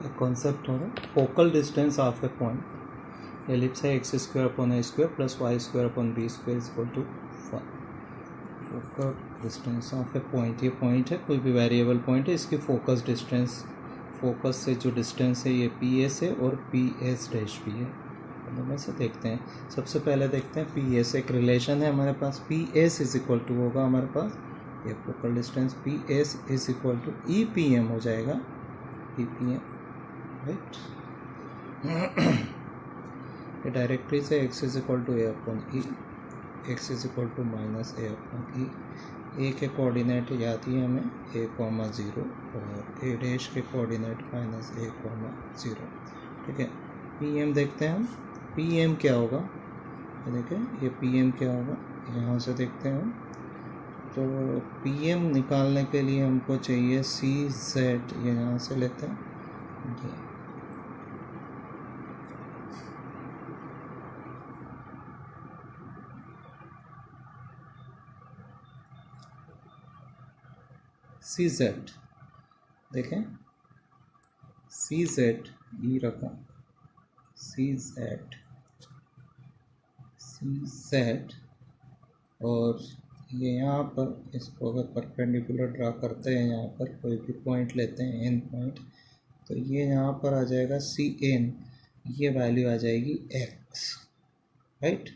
Concept हो रहा है focal distance of a point ellipse है x square upon A square plus Y square upon B square is equal to 1। Focal distance of a point, ये point है, कोई भी variable point है, इसकी फोकस डिस्टेंस, फोकस से जो distance है ये पी एस है और पी एस डैश भी है। दोनों से देखते हैं। सबसे पहले देखते हैं पी एस, एक रिलेशन है हमारे पास, P S is equal to होगा हमारे पास ये focal distance P S is equal to E P M हो जाएगा, ई पी एम, राइट। ये डायरेक्टली से x is equal to a upon e, x is equal to minus a upon e. A के coordinate याद ही हमें a comma zero और A dash के coordinate minus a comma zero, ठीक है। पी एम देखते हैं हम, पी एम क्या होगा, ये देखें ये पी एम क्या होगा, यहाँ से देखते हैं हम। तो पी एम निकालने के लिए हमको चाहिए सी जेड, ये यहाँ से लेते हैं ये सी जेड, देखें सी जेड ई रखा, सी जेड और ये यहाँ पर इसको अगर परपेंडिकुलर ड्रा करते हैं, यहाँ पर कोई भी पॉइंट लेते हैं एन पॉइंट, तो ये यहाँ पर आ जाएगा सी एन, ये वैल्यू आ जाएगी एक्स, राइट,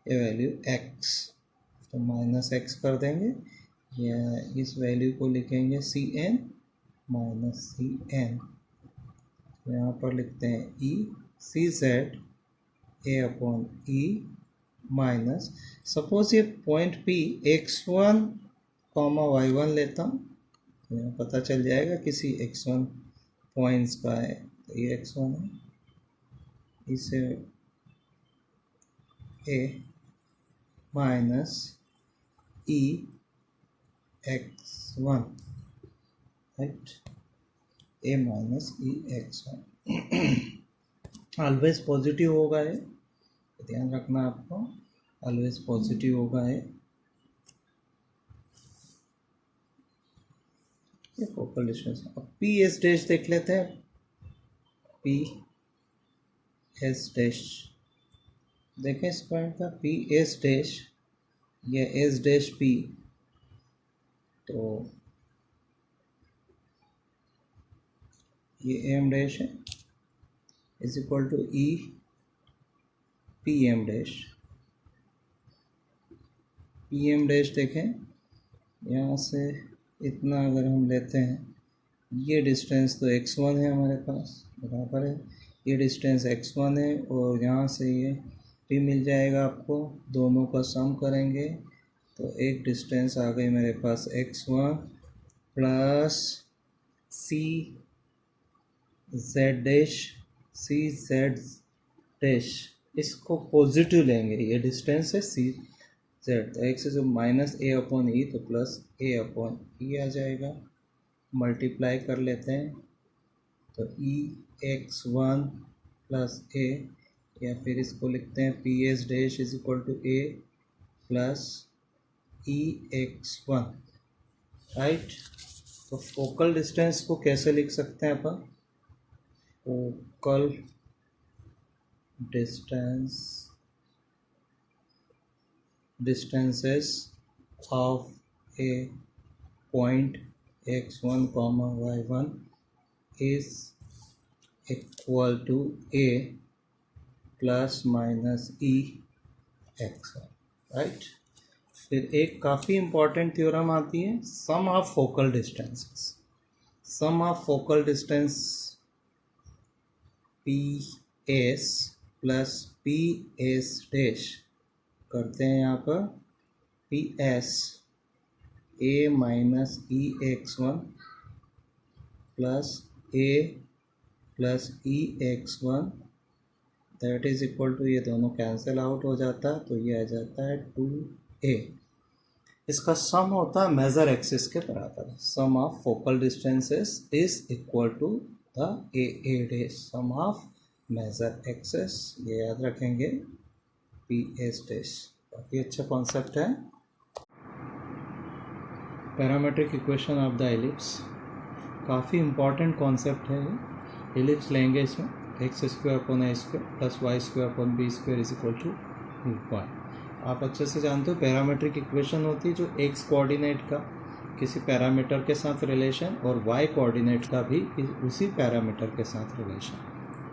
ये वैल्यू एक्स, तो माइनस एक्स कर देंगे या इस वैल्यू को लिखेंगे C N minus C N, तो यहाँ पर लिखते हैं e C Z a upon e minus, suppose ये point P x1 comma y1 लेता हूँ तो यहाँ पता चल जाएगा किसी x1 पॉइंट्स का है, तो ये x1 है, इसे a minus E x1, right, a minus E x1 always positive होगा है, ध्यान रखना आपको, ऑलवेज पॉजिटिव होगा है ये फोकल डिस्टेंस। अब पी एस डैश देख लेते हैं, पी एस डैश देखें इस पॉइंट का, पी एस डैश या एस डैश पी, तो ये एम डैश है is equal to E P M dash, P M dash देखें यहाँ से इतना अगर हम लेते हैं, ये डिस्टेंस तो x1 है हमारे पास, बराबर है, ये डिस्टेंस x1 है और यहाँ से ये भी मिल जाएगा आपको, दोनों का सम करेंगे तो एक डिस्टेंस आ गई मेरे पास x1 प्लस सी जेड डैश, सी जेड डैश, इसको पॉजिटिव लेंगे, ये डिस्टेंस है सी जेड, तो एक्स जो माइनस ए अपॉन ई तो प्लस ए अपॉन ई आ जाएगा, मल्टीप्लाई कर लेते हैं तो E x one plus A, या फिर इसको लिखते हैं P S dash is equal to A plus E x one, right. तो फोकल डिस्टेंस को कैसे लिख सकते हैं अपन, focal distances of a point x1 comma y1 is equal to a plus minus e x1, right. फिर एक काफ़ी इम्पॉर्टेंट थ्योरम आती है, sum of focal distances, sum of focal distance P S plus P S dash करते हैं यहाँ पर P S a minus e x one plus a plus E x one that is equal to, ये दोनों cancel out हो जाता है तो ये आ जाता है 2a, इसका सम होता है मेजर एक्सिस के बराबर, sum of focal distances is equal to the a dash, sum of major axis, ये याद रखेंगे पी एस डैश, काफ़ी अच्छा कॉन्सेप्ट है। Parametric equation of the ellipse, काफ़ी इम्पॉर्टेंट कॉन्सेप्ट है ये, एलिप्स लेंगे इसमें X square upon A square plus Y square upon B square is equal to Y. आप अच्छे से जानते हो पैरामीट्रिक इक्वेशन होती है जो एक्स कोऑर्डिनेट का किसी पैरामीटर के साथ रिलेशन और वाई कोऑर्डिनेट का भी उसी पैरामीटर के साथ रिलेशन।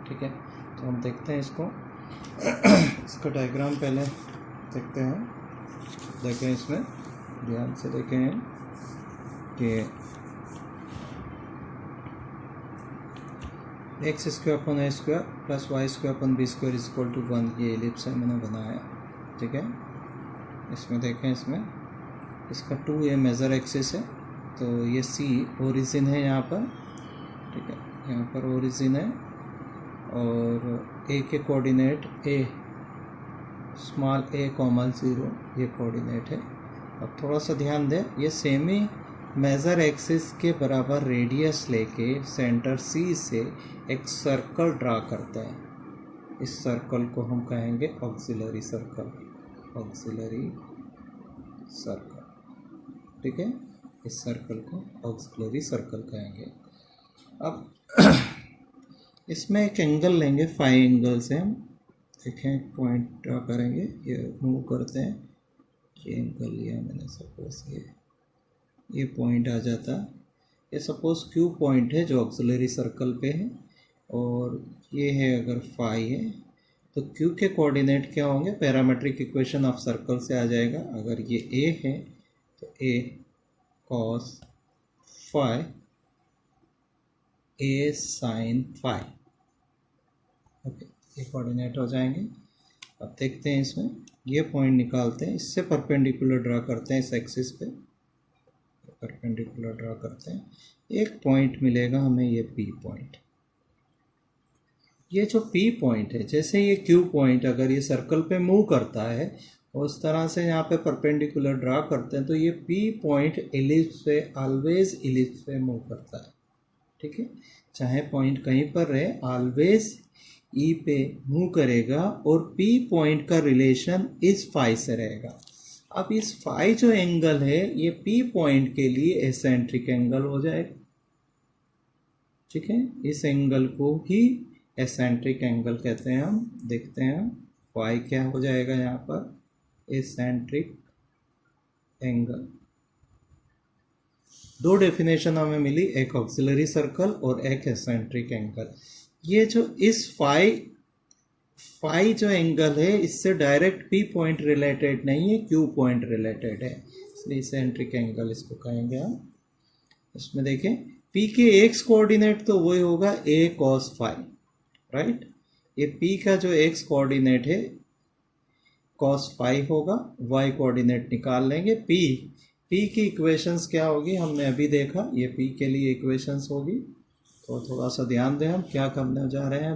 ठीक है, तो हम देखते हैं इसको इसका डायग्राम पहले देखते हैं। देखें इसमें ध्यान से देखें कि X square upon A square plus Y square upon B square is equal to 1 ये एलिप्स है मैंने बनाया। ठीक है, इसमें देखें इसमें इसका 2a मेजर एक्सिस है, तो ये c ओरिजिन है यहाँ पर। ठीक है, यहाँ पर ओरिजिन है और a के coordinate a small a common 0 ये कोऑर्डिनेट है। अब थोड़ा सा ध्यान दें, ये सेमी मेजर एक्सिस के बराबर रेडियस लेके सेंटर c से एक सर्कल ड्रा करता है। इस सर्कल को हम कहेंगे ऑक्सिलरी सर्कल, ऑक्सिलरी सर्कल। ठीक है, इस सर्कल को ऑक्सिलरी सर्कल कहेंगे। अब इसमें एक एंगल लेंगे, फाई एंगल से हम देखें पॉइंट ड्रा करेंगे। ये मूव करते हैं, ये एंगल लिया मैंने, सपोज ये पॉइंट आ जाता। ये सपोज क्यू पॉइंट है जो ऑक्सिलरी सर्कल पे है और ये है अगर फाई है तो क्यू के कोऑर्डिनेट क्या होंगे, पैरामेट्रिक इक्वेशन ऑफ सर्कल से आ जाएगा। अगर ये ए है तो ए कॉस फाई ए साइन फाई। ओके, ये कोऑर्डिनेट हो जाएंगे। अब देखते हैं इसमें ये पॉइंट निकालते हैं, इससे परपेंडिकुलर ड्रा करते हैं, इस एक्सिस पे परपेंडिकुलर ड्रा करते हैं। एक पॉइंट मिलेगा हमें, ये पी पॉइंट। ये जो पी पॉइंट है, जैसे ये क्यू पॉइंट अगर ये सर्कल पे मूव करता है उस तरह से यहाँ पे परपेंडिकुलर ड्रा करते हैं, तो ये पी पॉइंट एलिप्स पे ऑलवेज एलिप्स पे मूव करता है। ठीक है, चाहे पॉइंट कहीं पर रहे ऑलवेज ई पे मूव करेगा और पी पॉइंट का रिलेशन इस फाई से रहेगा। अब इस फाई जो एंगल है ये पी पॉइंट के लिए एसेंट्रिक एंगल हो जाएगा। ठीक है, इस एंगल को ही एसेंट्रिक एंगल कहते हैं हम। देखते हैं फाई क्या हो जाएगा यहाँ पर, एसेंट्रिक एंगल। दो डेफिनेशन हमें मिली, एक ऑक्सिलरी सर्कल और एक एसेंट्रिक एंगल। ये जो इस फाई जो एंगल है इससे डायरेक्ट पी पॉइंट रिलेटेड नहीं है, क्यू पॉइंट रिलेटेड है, इसलिए एसेंट्रिक एंगल इसको कहेंगे हम। इसमें देखें पी के एक्स कोऑर्डिनेट तो वही होगा ए कॉस फाई, राइट। ये पी का जो एक्स कोऑर्डिनेट है कॉस फाई होगा, वाई कोऑर्डिनेट निकाल लेंगे। पी की इक्वेशंस क्या होगी हमने अभी देखा, ये पी के लिए इक्वेशंस होगी। तो थोड़ा सा ध्यान दें, हम क्या करने जा रहे हैं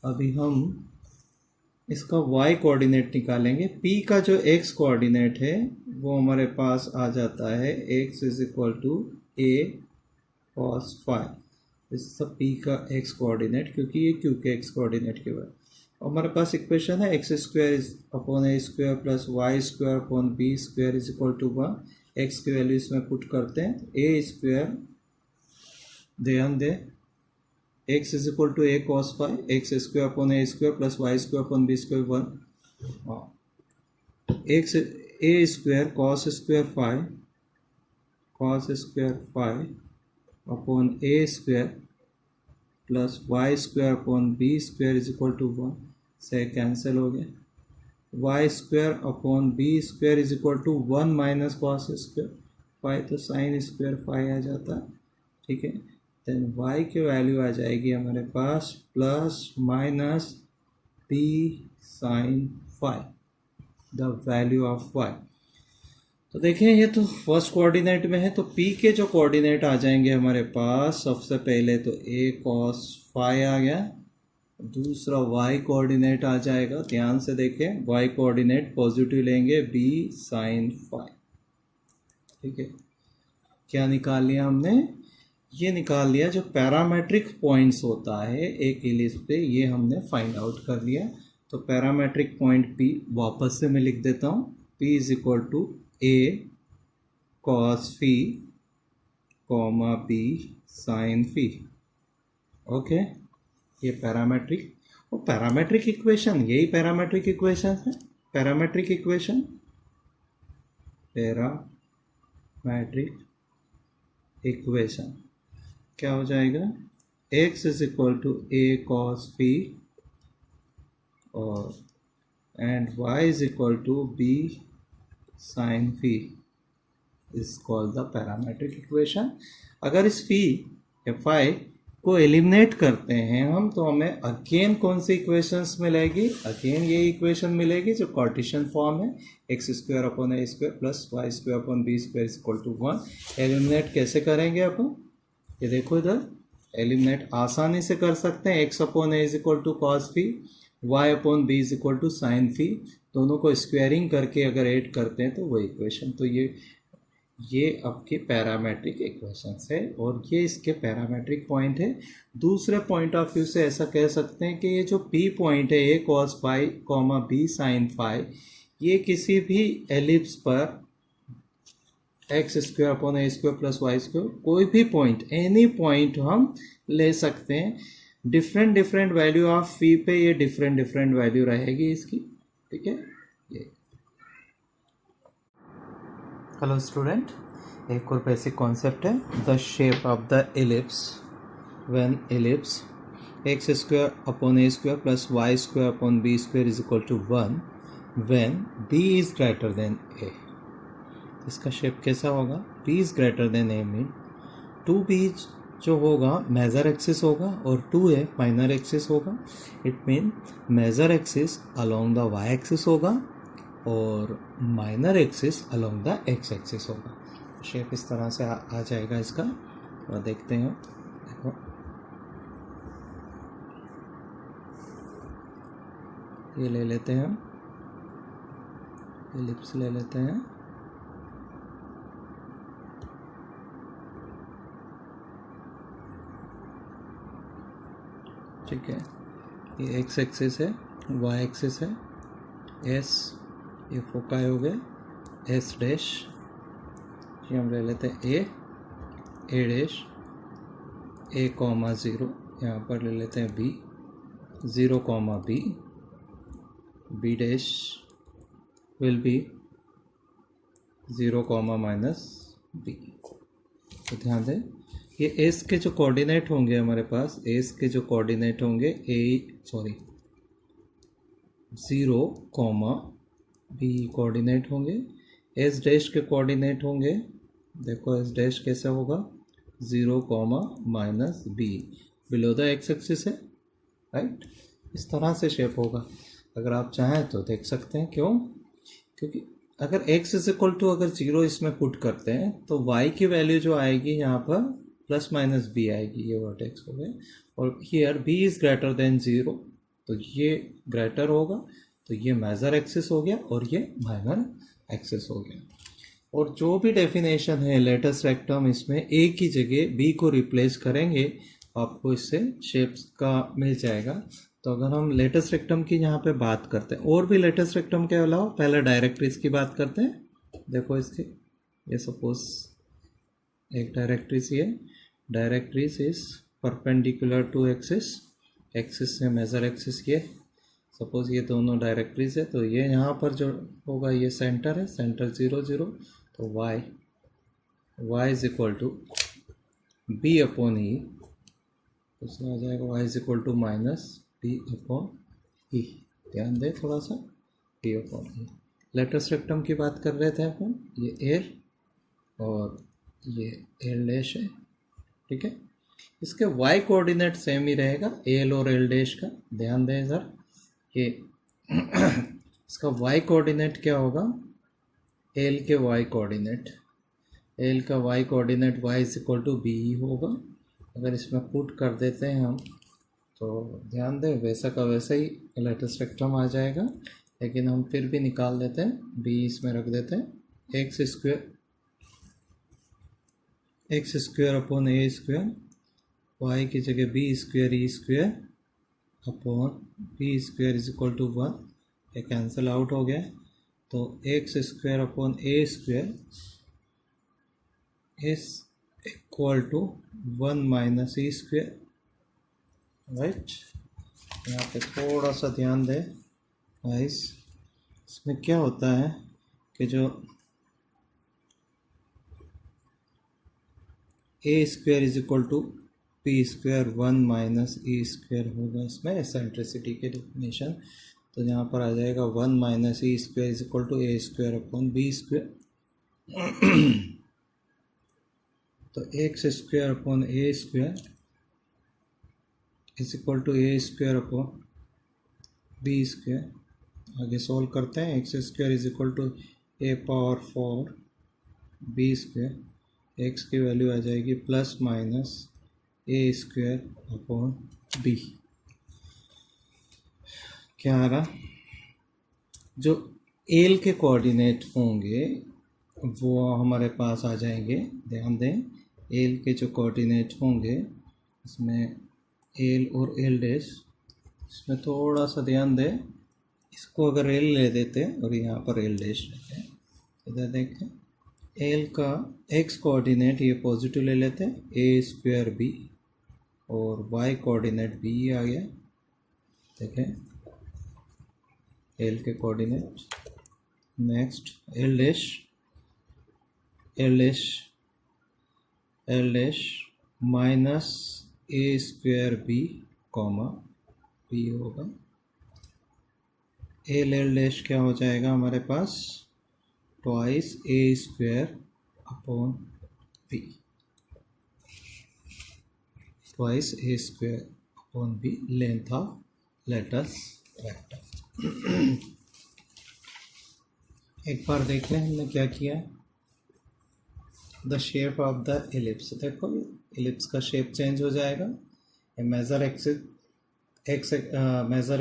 अभी हम इसका y कोऑर्डिनेट निकालेंगे। p का जो x कोऑर्डिनेट है वो हमारे पास आ जाता है x is equal to a cos phi. इस सब p का x कोऑर्डिनेट, क्योंकि ये q के x कोऑर्डिनेट के बाद हमारे पास इक्वेशन है x square is upon A square plus Y square upon B square is equal to 1। X की वैल्यू इसमें पुट करते हैं, ए स्क्वायर, ध्यान दें X is equal to A cos phi, X square upon A square plus Y square upon B square 1। X A square cos square phi upon A square plus Y square upon B square is equal to 1 से cancel हो गया। Y square upon B square is equal to 1 minus cos square phi, तो sine square phi आ जाता है। ठीक है, then y की वैल्यू आ जाएगी हमारे पास plus minus p sine phi, the value of y। तो देखिए ये तो फर्स्ट कोऑर्डिनेट में है, तो p के जो कोऑर्डिनेट आ जाएंगे हमारे पास, सबसे पहले तो a कॉस फाई आ गया, दूसरा y कोऑर्डिनेट आ जाएगा, ध्यान से देखें y कोऑर्डिनेट पॉजिटिव लेंगे b साइन फाई। ठीक है, क्या निकाल लिया हमने, ये निकाल लिया जो पैरामेट्रिक पॉइंट्स होता है एक इलिप्स पे, ये हमने फाइंड आउट कर लिया। तो पैरामेट्रिक पॉइंट P वापस से मैं लिख देता हूँ, P is equal to A cos phi comma B sine phi. Okay, ये पैरामेट्रिक, वो पैरामेट्रिक इक्वेशन, यही पैरामेट्रिक इक्वेशन है। पैरामेट्रिक इक्वेशन, पैरामेट्रिक इक्वेशन क्या हो जाएगा, x is equal to a cos phi और and y is equal to b sin phi is called the parametric equation. अगर इस phi या phi को एलिमिनेट करते हैं हम, तो हमें अगेन कौन सी इक्वेशंस मिलेगी, अगेन ये इक्वेशन मिलेगी जो कार्टेशियन फॉर्म है, x square upon A square plus Y square upon B square is equal to 1। Eliminate कैसे करेंगे अपन, ये देखो इधर, एलिमिनेट आसानी से कर सकते हैं। X upon a is equal to cos phi, y upon b is equal to sine phi, दोनों को स्क्वायरिंग करके अगर ऐड करते हैं तो वो इक्वेशन, तो ये आपकी पैरामेट्रिक इक्वेशंस है और ये इसके पैरामेट्रिक पॉइंट है। दूसरे पॉइंट ऑफ व्यू से ऐसा कह सकते हैं कि ये जो पी पॉइंट है, a cos phi comma b sine phi, ये किसी भी एलिप्स पर एक्स स्क्वायर अपॉन ए स्क्वायर प्लस वाई स्क्वायर, कोई भी पॉइंट, एनी पॉइंट हम ले सकते हैं। डिफरेंट वैल्यू ऑफ फी पे ये डिफरेंट वैल्यू रहेगी इसकी, ठीक है। ये हेलो स्टूडेंट, एक और बेसिक कॉन्सेप्ट है, the shape of the ellipse when ellipse x square upon A square plus Y square upon B square is equal to 1 when b is greater than a. इसका shape कैसा होगा, b is greater than a mean 2b जो होगा major axis होगा और 2a minor axis होगा। It mean major axis along the y axis होगा और minor axis along the x axis होगा। शेप इस तरह से आ जाएगा इसका, और देखते हैं, देखो ये ले लेते हैं हम, एलिप्स ले लेते हैं, ठीक है। ये x एक्सिस है, y एक्सिस है, s ये फोकाई हो गए, s डैश, ये हम ले लेते हैं a डैश, a कॉमा 0, यहाँ पर ले लेते हैं b, 0 comma b, b dash will be 0 comma minus b। तो ध्यान दें, ये s के जो कोऑर्डिनेट होंगे हमारे पास, s के जो कोऑर्डिनेट होंगे 0 कॉमा b कोऑर्डिनेट होंगे, s डैश के कोऑर्डिनेट होंगे, देखो s डैश कैसे होगा, 0 comma minus b, below the x axis है, राइट। इस तरह से शेप होगा। अगर आप चाहें तो देख सकते हैं, क्यों, क्योंकि अगर x इज इक्वल टू अगर 0 इसमें पुट करते हैं तो y की वैल्यू जो आएगी यहाँ पर प्लस माइनस b आएगी, ये वर्टेक्स हो गए, और here b is greater then 0, तो ये ग्रेटर होगा, तो ये मेजर एक्सिस हो गया और ये माइनर एक्सिस हो गया। और जो भी डेफिनेशन है लेटेस्ट रेक्टम, इसमें a की जगह b को रिप्लेस करेंगे, आपको इससे शेप्स का मिल जाएगा। तो अगर हम लेटेस्ट रेक्टम की यहाँ पे बात करते हैं, और भी लेटेस्ट रेक्टम के अलावा पहले डायरेक्ट्रिस की बात करते हैं। देखो इसकी, ये सपोज एक डायरेक्ट्रिस, ये directrix is perpendicular to axis, axis से मेजर एक्सिस, ये सपोज ये दोनों डायरेक्ट्रिस है, तो ये यहाँ पर जो होगा ये सेंटर है, सेंटर 0 0, तो y is equal to b upon e, उसमें आ जाएगा y is equal to minus b upon e. ध्यान दें थोड़ा सा, b upon e. Latus rectum की बात कर रहे थे अपन, ये एल और ये एल डैश है, ठीक है। इसके y कोऑर्डिनेट सेम ही रहेगा, एल और एल डैश का। ध्यान दें सर, ये इसका y कोऑर्डिनेट क्या होगा, एल के y कोऑर्डिनेट, एल का y coordinate y is equal to B होगा। अगर इसमें पुट कर देते हैं हम, तो ध्यान दें वैसा का वैसा ही लेटेस्ट रेक्टम आ जाएगा, लेकिन हम फिर भी निकाल देते हैं, b इसमें रख देते हैं, एक्स स्क्वायर अपॉन ए स्क्वायर, y की जगह B square E square upon B square is equal to 1, ये कैंसिल आउट हो गया। तो x square upon A square is equal to 1 minus E square right. यहाँ पे थोड़ा सा ध्यान दें गाइस, इसमें क्या होता है कि जो a square is equal to P square 1 minus a square होगा इसमें एसेंट्रिसिटी के डेफिनेशन। तो यहाँ पर आ जाएगा 1 minus a square is equal to a square upon B square. तो x square upon A square is equal to a square upon B square. आगे सोल्व करते हैं। X square is equal to a power 4 b square. X की value आ जाएगी plus minus a square upon b. क्या आ रहा, जो एल के कोऑर्डिनेट होंगे वो हमारे पास आ जाएंगे। ध्यान दें, एल के जो कोऑर्डिनेट होंगे इसमें एल और एल डैश, इसमें थोड़ा सा ध्यान दें। इसको अगर एल ले देते और यहाँ पर एल डैश लेते हैं, इधर देखें, एल का एक्स कोऑर्डिनेट ये पॉजिटिव ले लेते हैं, ए स्क्वायर बी, और वाई कोऑर्डिनेट बी आ गया। देखें एल के coordinate. Next L dash minus a square b comma b होगा। एल डैश क्या हो जाएगा हमारे पास, twice a square upon b, twice a square upon b, length of latus rectum. एक बार देख लें हमने क्या किया। The shape of the ellipse, देखो एलिप्स का शेप चेंज हो जाएगा। मेजर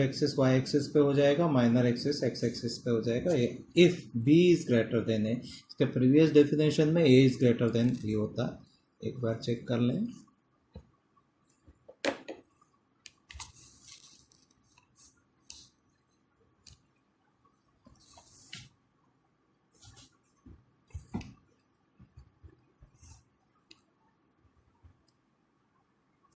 एक्सिस वाई एक्सिस पे हो जाएगा, माइनर एक्सिस एक्स एक्सिस पे हो जाएगा। If b is greater than a, इसके प्रीवियस डेफिनेशन में a is greater than b होता। एक बार चेक कर लें।